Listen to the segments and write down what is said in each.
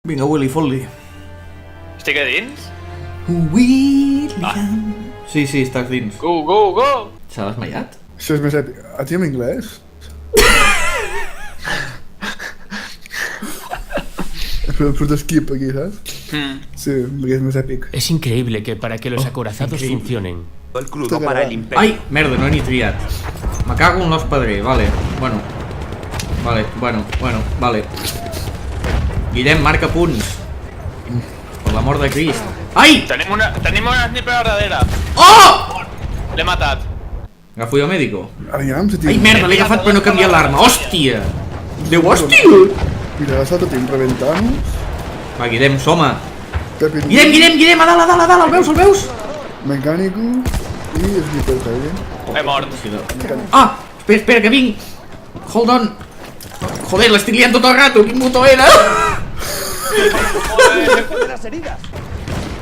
Vinga, Willy, fot-li. Estic a dins? William. Sí, estàs dins. Go, go, go! S'ha desmaiat? Això és més èpic. A ti en anglès? Pero de skip aquí, ¿sabes? Sí, porque es más épico. Es increíble que para que los acorazados funcionen. El crudo para el imperio. Ai, merda, no n'he triat. Me cago en l'os pedrer, vale. Bueno. Vale. Guillem, marca punts. Per l'amor de Crist. Ai! Tenim una sniper a darrere. Oh! L'he matat. Agafo jo mèdico. Aviam, si Ai, merda, l'he agafat però no he canviat l'arma. Hòstia! Déu, hòstia! Mira, salta team, reventamos. Va, Guillem, som-a. Pepe, Guillem, a dalt, el veus? Mecánico y sniper también. He mort. Ah! Espera, que vinc! Hold on! Joder, l'estic liant tot el rato, quin botó era!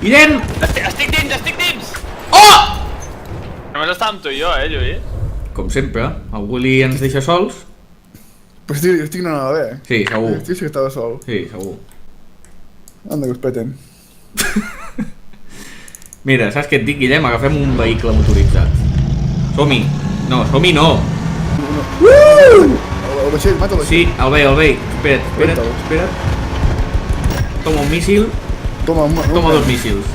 Guillem! Estic dins! Oh! Només està amb tu i jo, Lluís. Com sempre, el Willy ens deixa sols. Pues estic anant a bé. Sí, segur. Estic que estava sol. Sí, segur. Anda, que us peten. Mira, saps què et dic, Guillem? Agafem un vehicle motoritzat. Som-hi! No, som-hi no! El vaixell, mata el vaixell. Sí, el veig. Espera't. Toma un míssil. Toma Dos míssils.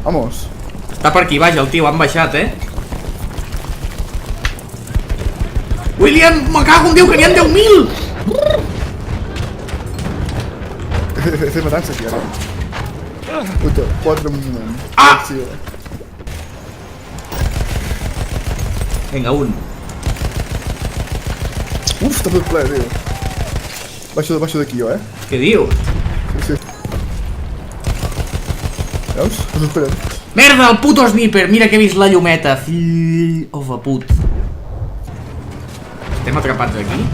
Vamos. Està per aquí baix el tio, han baixat, William, me cago en Déu, que n'hi ha 10.000! Estem matant-se aquí, ara. Puta, 4 moments. Ah! Sí, Vinga, un. Uf, està tot ple, tio. Baixo d'aquí jo, Què dius? Sí. Veus? Us esperen. Merda, el puto sniper! Mira que he vist la llumeta, fill of a put. Estem atrapats aquí?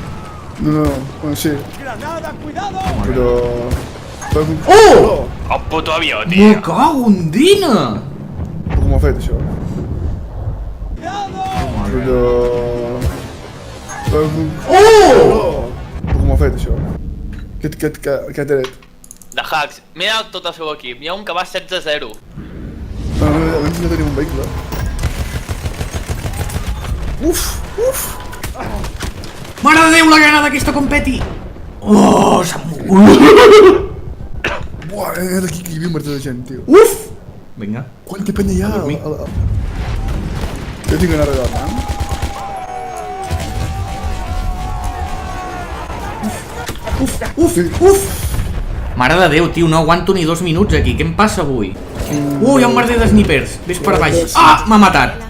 No, bueno, sí. Però... Oh! El puto avió, Me tio. cago en Dina! Com ho ha fet, això? Però... Oh! Com ho ha fet, això? Què ha tret? De hacks. Mira tot el seu equip. Hi ha un que va 16-0. No, abans no tenim un vehicle. Uf! Mare de Déu, la granada aquesta competi! Oh, s'ha mogut! Buah, aquí que hi havia un merda de gent, tio. Uf! Vinga. Quanta penya hi ha? dormir. Jo tinc que anar a regar, Uf! Mare de Déu, tio, no aguanto ni 2 minuts aquí. Què em passa avui? Hi ha un merder de snipers. Ves per baix. Ah, m'ha matat.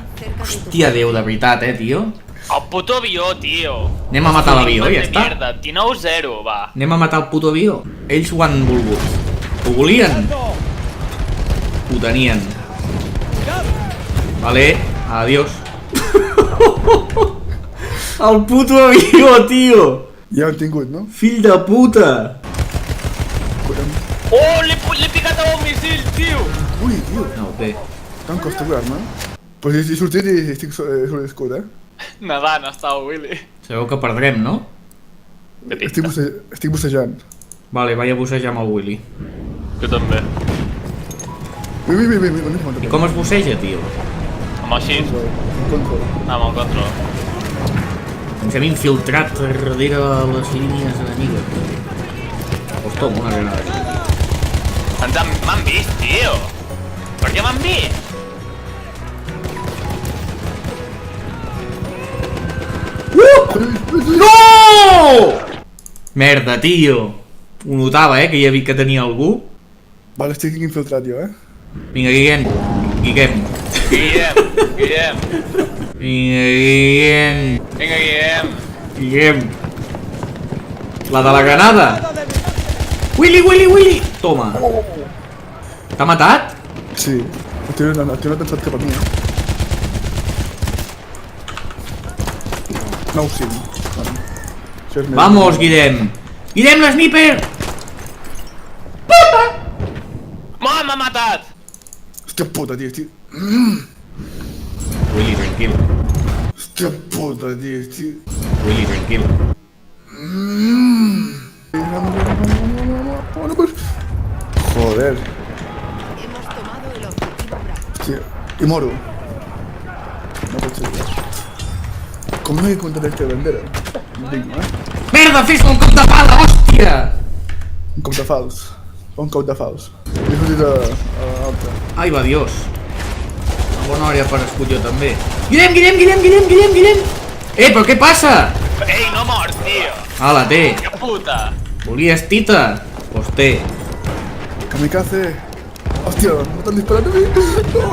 Hòstia, Déu, de veritat, tio. El puto avió, tio. Anem a matar l'avió, ja està. Mierda, 19-0, va. Anem a matar el puto avió. Ells ho han volgut. Ho volien. Ho tenien. Vale, adiós. El puto avió, tio. Ja ho han tingut, no? Fill de puta. Oh, l'he picat amb un missil, tio. Ui, tio, No, bé. tant costa curar-me. Pues he sortit i estic sobre l'escut, Nedant estava Willy. Sabeu que perdrem, no? Estic bussejant. Vale, vaig a bussejar amb el Willy. Jo també. Mira, I com es busseja, tio? Amb el shift, Control. amb el control. Ens hem infiltrat darrere les línies enemigues. Pues toma una granada. M'han vist, tio. Per què m'han vist? No! Merda, tio. Ho notava, que tenia algú. Vale, estic infiltrat jo, Vinga, Guillem. Guillem. Vinga, Guillem. Vinga, Guillem. Guillem. La de la granada. Willy. Toma. T'ha matat? Sí. El tio no ha pensat cap a mi, No ho sé. Vamos, Guillem. Guillem, l'sniper. M'ha matat. Hòstia puta, tio, estic... Willy, tranquil. Hòstia puta, tio. Willy, tranquil. Vamos. no puedes. Joder. Hemos tomado el objetivo Bravo. Hòstia. I moro. No pot ser. Com no he comptat aquesta bandera? Digne, Merda, fes un cop de pala, hòstia! Un cop de fals. Un cop de fals. He sortit a l'altre. Ai, va, Dios. Una bona hora per escut jo també. Guillem! Però què passa? Ei, no mors, tio! Ala, té. Que puta! Volies tita? Pues té. Kamikaze. Hòstia, no t'han disparat a mi? No.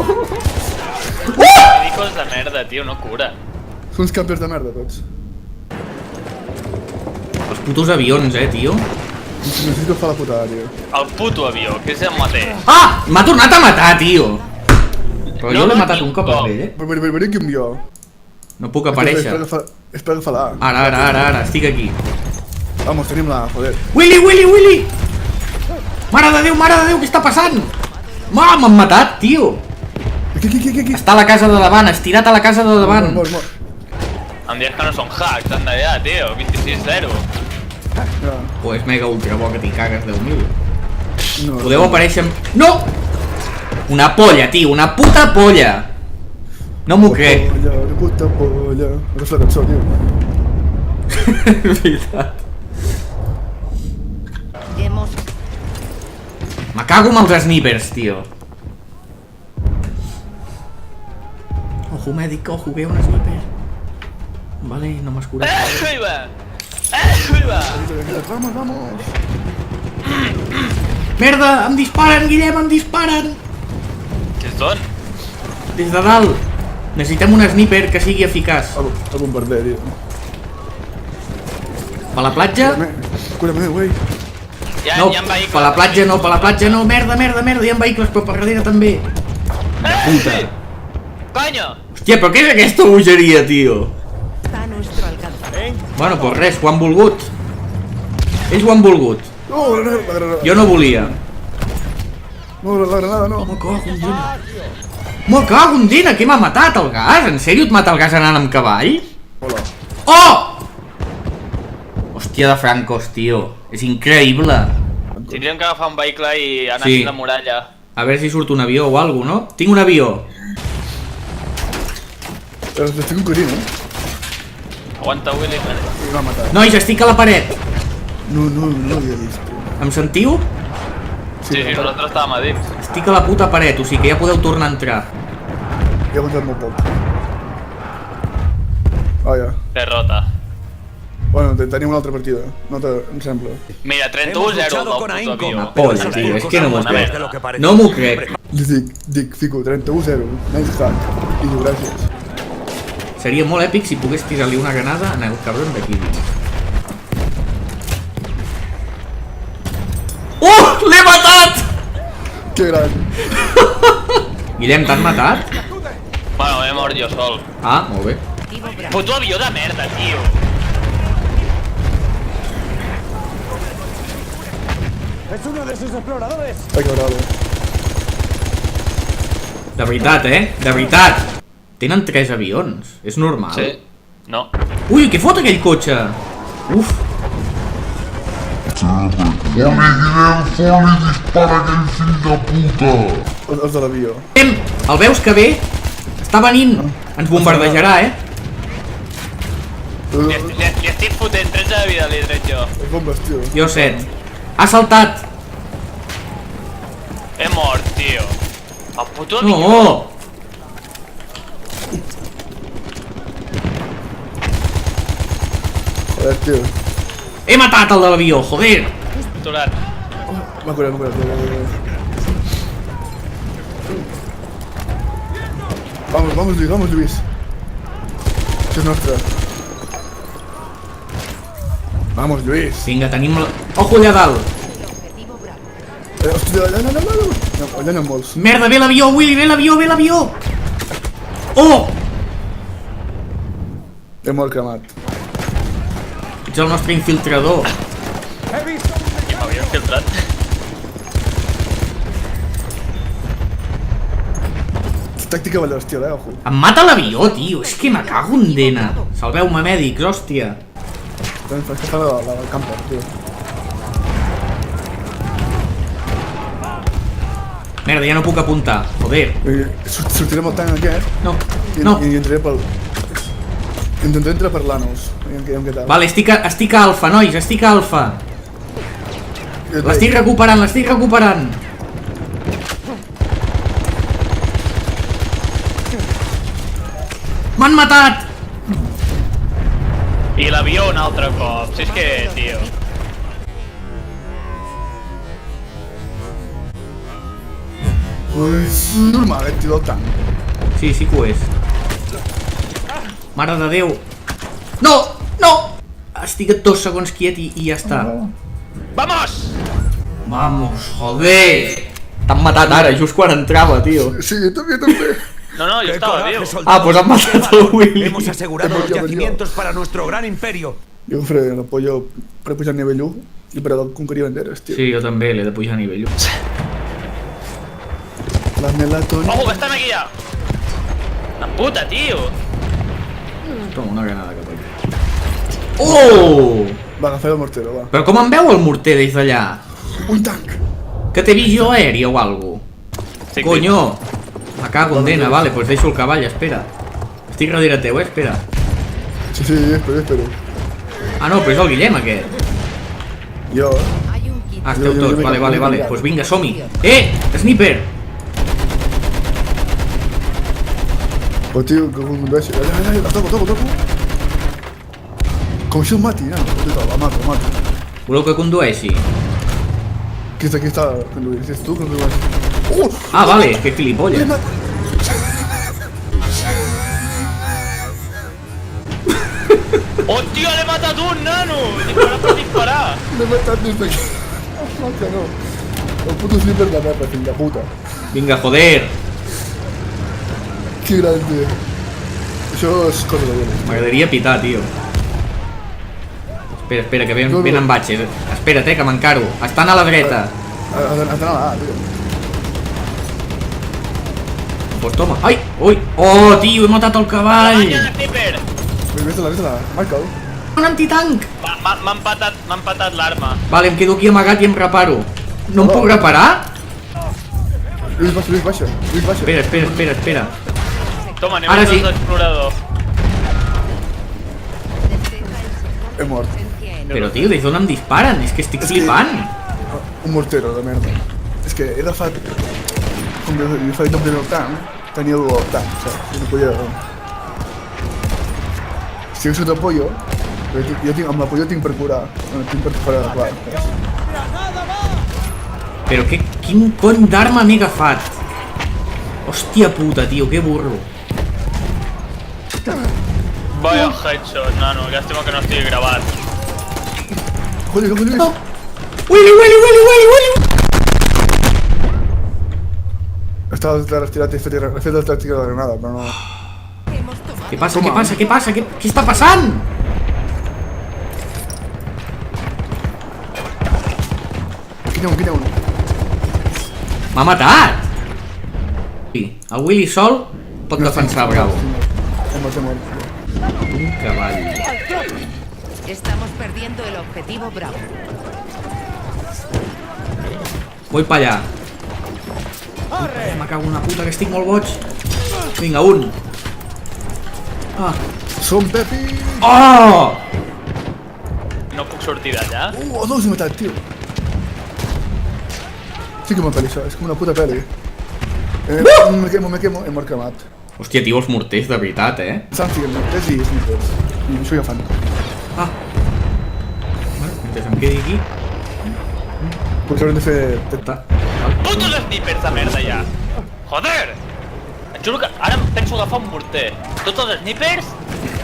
Ridículs de merda, tio, no cura. Són uns campers de merda, tots. Els putos avions, tio. Necessito fer la putada, tio. El puto avió, que és el mateix. Ah! M'ha tornat a matar, tio! Però jo No, l'he no, matat un cop no. amb ell, Veniu aquí amb jo. No puc aparèixer. És per agafar la A. Ara, estic aquí. Vamos, tenim la A, joder. Willy! Mare de Déu, què està passant? M'han matat, tio! Aquí. Està a la casa de davant, estirat a la casa de davant. Mort. Em dius que no són hacks, han d'allà, tio, 26-0. Ja. Pues mega ultra bo que t'hi cagues, 10.000. No, Podeu aparèixer amb... No! Una polla, tio, una puta polla! No m'ho crec. Polla, puta polla. És la cançó, tio. És veritat. Hemos Me cago amb els snipers, tio. Ojo, mèdic, ojo, ve un sniper. Vale, no m'has curat. Arriba! Arriba! Vamos. Merda, em disparen, Guillem, em disparen! Què són? Des de dalt. Necessitem un sniper que sigui eficaç. El bombarder, tio. Per la platja? Cura-me, güey. Hi No, ha vehicles. per la platja no, merda, hi ha vehicles, però per darrere també. Puta! Coño! Hòstia, però què és aquesta bogeria, tio? está a nuestro alcance. Bueno, pues res, ho han volgut. Ells ho han volgut. No, la granada. Jo no volia. No, la granada, no. Me cago en dina, que m'ha matat el gas? En sèrio et mata el gas anant amb cavall? Hola. Oh! Hòstia de francos, tio. És increïble. Tindríem que agafar un vehicle i anar Sí. a la muralla. A veure si surt un avió o alguna cosa, no? Tinc un avió. L'estic conquerint, Aguanta, Willy. I m'ha matat. Nois, estic a la paret. No l'havia vist. Em sentiu? Sí, nosaltres estàvem a dins. Estic a la puta paret, o sigui que ja podeu tornar a entrar. He aguantat molt poc. Ja. Derrota. Bueno, tenim una altra partida. No em sembla. Mira, 31-0 el nou puto avió. Una polla, tio, és que no m'ho Una crec. merda. No m'ho crec. Dic, fico, 31-0. Nice hack. I diu, gràcies. Seria molt èpic si pogués tirar-li una granada en el cabron d'aquí dins. L'he matat! Que gran. Guillem, t'han matat? Bueno, m'he mort jo sol. Ah, molt bé. Objetivo Bravo. Puto avió de merda, tio. Ai, que bravo. De veritat, de veritat. Tenen 3 avions. És normal. Sí. No. Ui, què fot aquell cotxe? Uf. Els de l'avió. El veus que ve? Està venint. Ens bombardejarà, Li estic fotent 13 de vida, li he tret jo. És bombes, tio. Jo 7. Ha saltat. He mort, tio. El puto avió. No. Joder, tio. He matat el de l'avió, joder. Aturat. M'ha curat. Vamos, Lluís. Això és nostre. Vamos, Lluís. Vinga, tenim... Ojo allà dalt. Objetivo Bravo. Hòstia, allà n'hi ha molts. Merda, ve l'avió, Willy, ve l'avió. Oh! He mort cremat. Ets el nostre infiltrador. Que m'havia infiltrat. Tàctica ballestia, ojo. Em mata l'avió, tio. És que me cago en dena. Salveu-me, mèdics, hòstia. És que fa la campa, tio. Merda, ja no puc apuntar. Joder. Sortirem el tanc aquest No, i, no. i entraré pel... Intentaré entrar per l'Anos. Aviam què tal. Vale, estic a alfa, nois, estic a alfa. L'estic recuperant, l'estic recuperant. M'han matat! I l'avió un altre cop. Si és que, tio... Pues normal, tio del tanc. Sí, sí que ho és. Mare de Déu. No! No! Estic a 2 segons quiet i ja està. Vamos! Vamos, joder! T'han matat ara, just quan entrava, tio. Sí, també, també. No, no, yo estaba vivo. Ah, pues han matado a Willy. Hemos asegurado los yacimientos para nuestro gran imperio. Jo faré l'apoyo per pujar a nivell 1 i per conquerir banderes, tio. Sí, jo també l'he de pujar a nivell 1. La melatona... ¡Ojo, que están aquí ya! ¡La puta, tío! Toma, una granada cap aquí. Oh! Va, agafem el mortero, va. Però com em veu el morter des d'allà? Un tanc! Que té visió aèria o algo? Sí, Coño! Me cago en dena, vale, pues deixo el cavall, espera. Estic darrere teu, espera. Sí, sí, espero. Ah no, però és el Guillem aquest. Jo... Hay un kit. Ah, esteu Jo tots, m'he vale. canviat. Pues vinga, som-hi. Sniper! Però tio, que condueixi... Allà, el toco. Com si el mati, no? El mato. Voleu que condueixi? Qui està conduint? Si ets tu, condueix. Ah, vale, que gilipolles. ¡Hostia, le he matado a un nano! ¡Disparar por disparar! L'he matat des d'aquí. Oh, que no. El puto sniper de merda, fill de puta. Vinga, joder! Que grande. Això és cosa de veure. M'agradaria pitar, tio. Espera, que venen batxes. Espera't, que m'encaro. Estan a la dreta. Has d'anar a tio. Pues toma. Ai! Ui! Oh, tio, he matat el cavall! ¡Vaya, sniper! Vés-la, marca-ho. Un antitanc! M'ha empatat l'arma. Vale, em quedo aquí amagat i em reparo. No em puc reparar? Lluís baixa. Espera. Toma, anem Ara a sí. explorador. He mort. Però, tio, des d'on em disparen? És que estic flipant. Un mortero de merda. És que he agafat... Com he fet el primer tanc, tenia el tanc, saps? I no podia... Si hagués sota pollo, jo tinc, amb la pollo tinc per curar. Tinc per curar, clar. Però quin cony d'arma m'he agafat? Hòstia puta, tio, que burro. Vaya headshot, nano. Llàstima que no estigui gravat. Joder, Lluís! No. Willy! Estava retirat i he fet la tàctica de la granada, però no... Hemos tomado. Què passa? Què està passant? Aquí n'hi ha un. M'ha matat! Sí, el Willy sol pot defensar Bravo. He mort. Un cavall. Estamos perdiendo el objetivo Bravo. Voy pa allà. Me cago en una puta, que estic molt boig. Vinga, un. Ah. Som Pepi! Oh! No puc sortir d'allà? Dos he matat, tio. Sí que m'ha pel·li, això. És com una puta pel·li. Me quemo, he mort cremat. Hòstia, tio, els morters, de veritat, Estan ficant morters i snipers. I això ja fan. Ah. Bueno, mentre em quedi aquí... Potser haurem de fer... Putos snipers de merda ja! Joder! Et juro que ara em penso agafar un morter. Tots els snipers...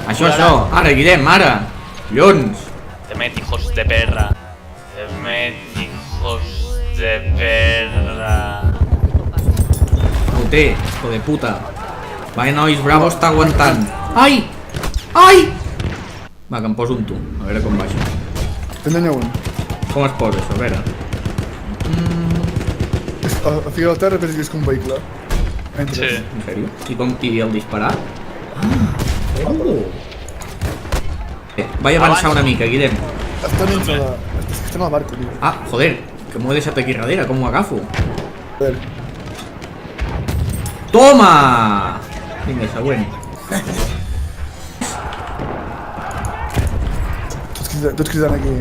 Això. Ara, Guillem, ara. Llons. Temed, hijos de perra. Temed, hijos de perra. Ho té, hijo de puta. Va, nois, Bravo està aguantant. Ai! Va, que em poso un tu. A veure com va això. N'hi ha un. Com es posa això? A veure. A ficar al terra penso que és com un vehicle. Entres. Sí. En sèrio? I el disparar? Vaig avançar una mica, Guillem. Estem al barco, tio. Ah, joder, que m'ho he deixat aquí darrere, com ho agafo? A veure. Toma! Vinga, següent. Tots cridant aquí.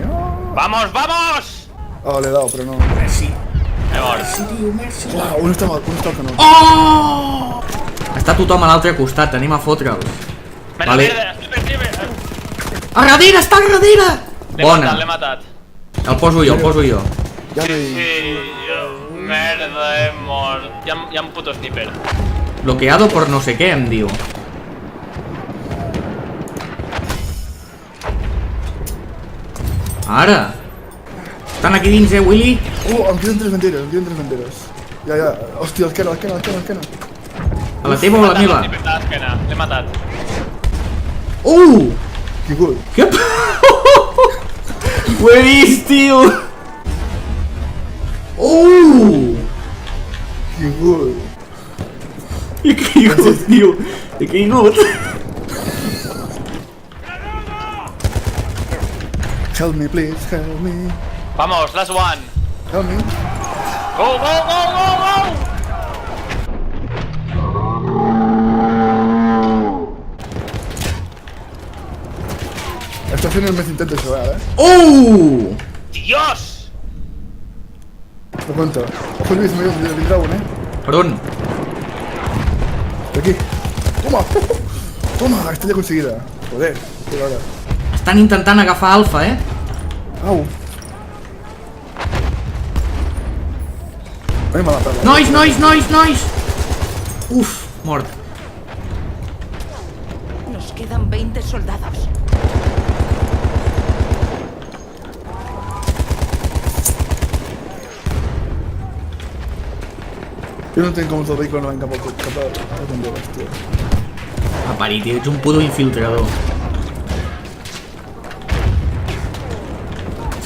¡Vamos, vamos! Oh, le he dado, pero no. Merci. He mort. Uau, un està al canó. Oh! Està tothom a l'altre costat, anem a fotre'ls. Vale. A darrere, està a darrere! Bona. L'he matat. El poso jo, el poso jo. Ja no hi... Sí, merda, he mort. Hi ha un puto sniper. Bloqueado por no sé què, em diu. Ara. Estan aquí dins, Willy? Em queden 3 banderes, Ja. Hòstia, l'esquena. A la teva o a la meva? L'he matat. Que good. Què? Ho he vist, tio! Que good. He caigut, tio! He caigut! Help me, please, help me. Vamos, last one. Help me. Go, go, go, go, go! Està fent el més intent d'això, ¡Dios! Me cuenta. Ojo Luis, me vindrà un, Per on? Aquí. Toma, estrella conseguida. Joder, qué hora. Estan intentant agafar Alfa, Au. A mi m'ha matat. Nois! Uf, mort. Nos quedan 20 soldados. Jo no entenc com el vehicle no van cap al Honduras, tio. A parir, tio, ets un puto infiltrador.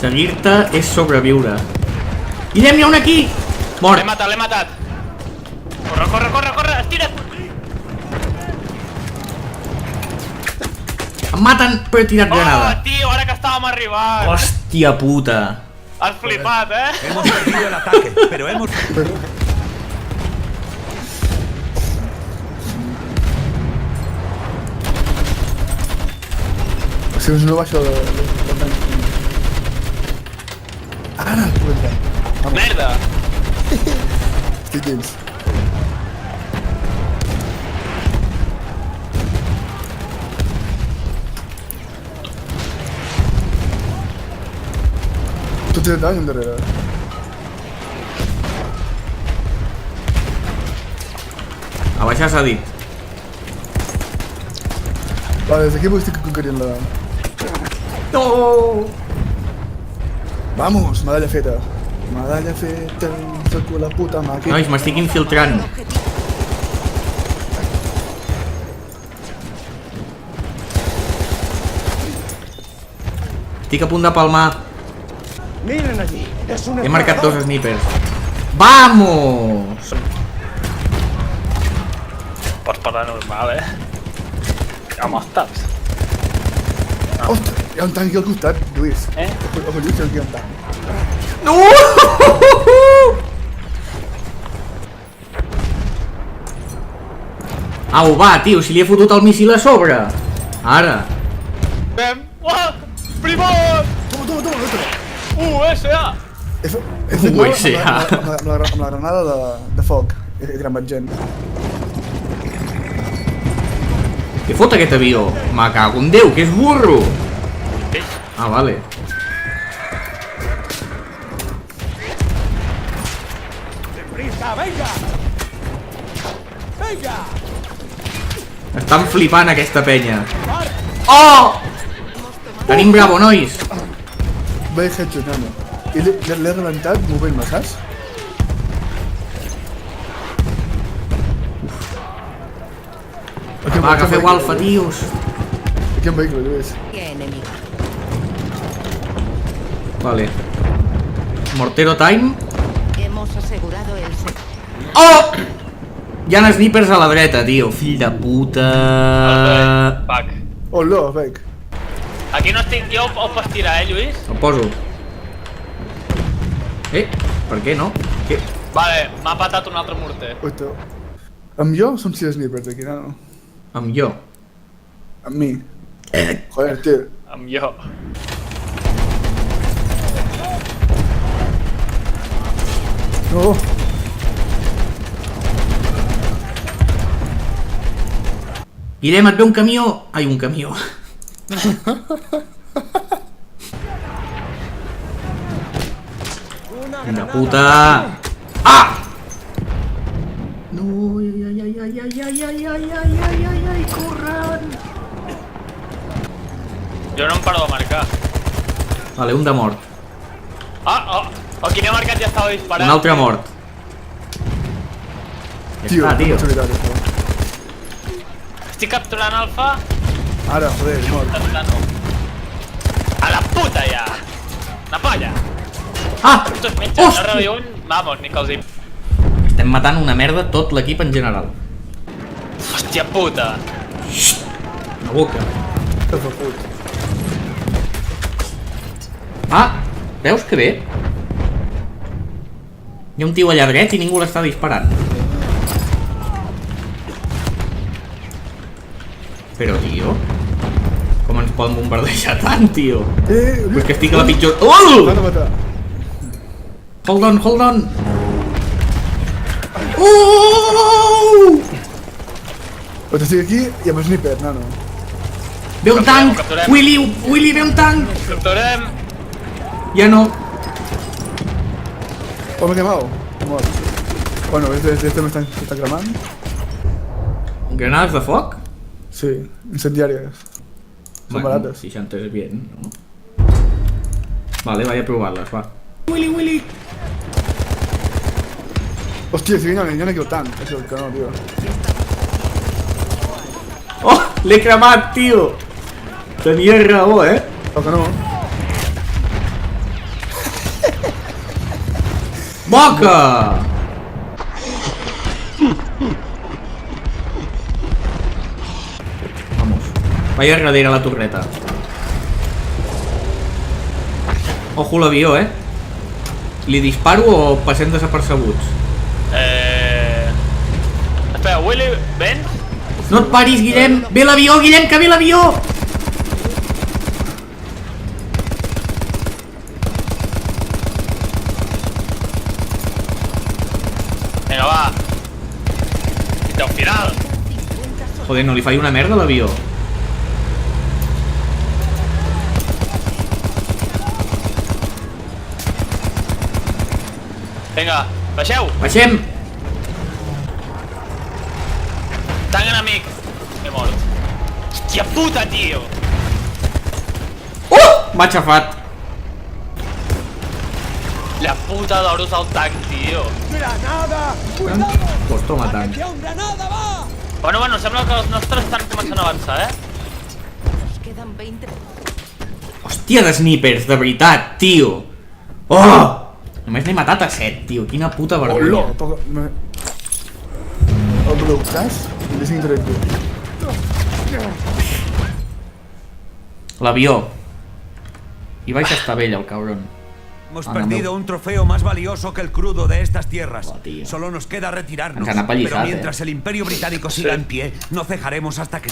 Seguir-te és sobreviure. Guillem, n'hi ha un aquí! Mort. L'he matat. Corre, estira't! Em maten, però he tirat granada. Oh, tio, ara que estàvem arribant. Hòstia puta. Has flipat, Hemos perdido el ataque, pero hemos... Si no baixo de tanc. Ara, cuenta. Merda! Estic dins. Tu tens dany endarrere. A baixar s'ha dit. Vale, des d'aquí estic conquerint la... No! Vamos, medalla feta. Medalla feta, saco la puta màquina. Nois, m'estic infiltrant. Estic a punt de palmar. Miren allí, es un He marcat 2 snipers. Vamos! Pots parlar normal, Home, estàs. Ostres, hi ha un tanc aquí al costat, Lluís. Home, Lluís, aquí hi ha un tanc. No! Au, va, tio, si li he fotut el míssil a sobre. Ara. Primor! Toma, otro. USA! He fet mal USA. amb la granada de foc. He cremat gent. Què fot aquest avió? Me cago en Déu, que és burro! Ah, vale. Estan flipant aquesta penya. Oh! Tenim Bravo, nois! Vaig headshot, nano. I l'he rebentat movent-me, saps? Va, agafeu Alfa, tios! Aquí en vehicle, Lluís. ¿Qué enemigo? Vale. Mortero time. Hemos asegurado el sector. Oh! Hi ha snipers a la dreta, tio. Fill de puta. Fuck. Hola, veig. Aquí no estic jo, o pots tirar, Lluís? El poso. Per què no? Què? Vale, m'ha patat un altre morter. Oito. Amb jo són 6 snipers aquí, no? Amb jo. Amb mi. Joder, tio. Amb jo. No. Guillem, et ve un camió. Ai, un camió. Una puta. Ah! No, ai, ai, ai, ai, ai, ai, ai, ai, ai, ai, ai, ai, corren. Jo no em paro de marcar. Vale, un de mort. El que n'he marcat ja estava disparant. Un altre mort. Ja Tio, està, tio. no solitari, això. Estic capturant alfa. Ara, joder, mort. Intentant-ho. A la puta ja! La polla! Ah! Tots metges, no Hòstia! reviuen, vamos, ni que els hi... Estem matant una merda tot l'equip en general. Hòstia puta! La boca. Que fa put. Ah! Veus que bé? Hi ha un tio allà dret i ningú l'està disparant. Però, tio... Com ens poden bombardejar tant, tio? Pues que estic a la pitjor... Oh! Van a matar. Hold on, hold on! Oh! Però estic aquí i amb sniper, nano. Ve un tanc! Capturem. Willy, ve un tanc! Capturem! Ja no. Oh, me he quemado. Mort. Bueno, este me está cremant. Granades de foc? Sí, incendiàries. Són barates. 60 és bien, no? Vale, vaig a provar-les, va. Willy! Hòstia, si no quiero tant. Això, que no, tio. Oh! L'he cremat, tio! Tenia raó, eh? Però que no. Boca! Vamos. Vaya darrere la torreta. Ojo l'avió, eh? Li disparo o passem desapercebuts? Espera, Willy, vens? No et paris, Guillem! Ve l'avió, Guillem, que ve l'avió! Vinga, va. Fins al final. Joder, no li faig una merda a l'avió. Vinga, baixeu. Baixem! Tanc enemic. He mort. Hòstia puta, tio. M'ha xafat. La puta d'oros al tanc, tio. Pues toma tant. Bueno, sembla que els nostres estan començant a avançar, Nos quedan 20. Hòstia de snipers, de veritat, tio. Oh! Només n'he matat a 7, tio. Quina puta vergonya. Hola, toca... El productes i les interactiu. L'avió. I vaig estar vell, el cabron. Hemos Ah, perdido no. un trofeo más valioso que el crudo de estas tierras. Oh, tío. Solo nos queda retirarnos. Ens han apallissat, Pero mientras el Imperio Británico siga en pie, no cejaremos hasta que